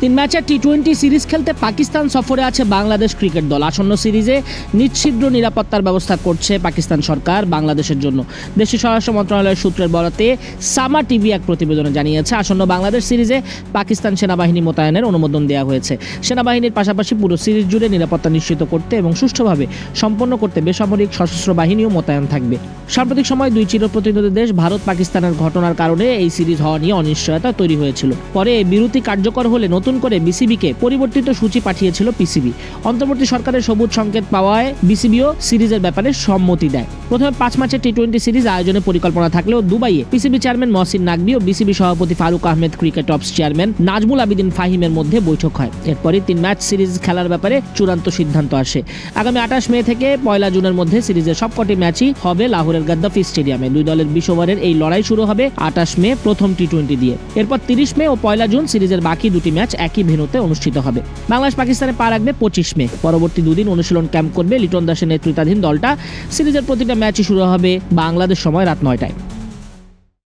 3 ম্যাচের টি-20 সিরিজ খেলতে পাকিস্তান সফরে আছে বাংলাদেশ ক্রিকেট দল। আসন্ন সিরিজে নিশ্ছিদ্র নিরাপত্তার ব্যবস্থা করছে পাকিস্তান সরকার বাংলাদেশের জন্য। দেশের স্বরাষ্ট্র মন্ত্রণালয়ের সূত্রের বরাতে সামা টিভি এক প্রতিবেদনে জানিয়েছে, আসন্ন বাংলাদেশ সিরিজে পাকিস্তান সেনাবাহিনী মোতায়েনের অনুমোদন দেওয়া হয়েছে। সেনাবাহিনীর পাশাপাশি পুরো সিরিজ জুড়ে নিরাপত্তা নিশ্চিত করতে এবং সুষ্ঠুভাবে সম্পন্ন করতে বেসামরিক সশস্ত্র বাহিনীও মোতায়েন থাকবে। সাম্প্রতিক সময় দুই চিরপ্রতিদ্বন্দ্বী দেশ ভারত পাকিস্তানের ঘটনার কারণে এই সিরিজ হওয়া নিয়ে অনিশ্চয়তা তৈরি হয়েছিল। পরে বিরতি কার্যকর হলে নতুন করে বিসিবিকে পরিবর্তিত সূচি পাঠিয়েছিল পিসিবি। অন্তর্বর্তী সরকারের সবুজ সংকেত পাওয়ায় বিসিবিও সিরিজের ব্যাপারে সম্মতি দেয়। প্রথমে 5 ম্যাচের টি-20 সিরিজ আয়োজনের পরিকল্পনা থাকলেও দুবাইয়ে পিসিবি চেয়ারম্যান মহসিন নাকভি ও বিসিবি সভাপতি Farooq Ahmed cricket ops chairman Nazmul Abedin ফাহিমের মধ্যে বৈঠক হয়। এরপরই 3 ম্যাচ সিরিজ খেলার ব্যাপারে চূড়ান্ত সিদ্ধান্ত আসে। আগামী 28 মে থেকে 1 জুনের মধ্যে সিরিজের সবকটি ম্যাচই হবে লাহোরের গাদ্দাফি স্টেডিয়ামে। দুই দলের 20 ওভারের এই লড়াই শুরু হবে 28 মে প্রথম টি-20 দিয়ে। এরপর 30 মে ও 1 জুন সিরিজের বাকি দুটি ম্যাচ একই ভেন্যুতে অনুষ্ঠিত হবে। বাংলাদেশ পাকিস্তানে পা রাখবে 25 মে। পরবর্তী দুদিন অনুশীলন ক্যাম্প করবে লিটন দাসের নেতৃত্বাধীন দলটা। সিরিজের প্রতিটা ম্যাচই শুরু হবে বাংলাদেশ সময় রাত 9টায়।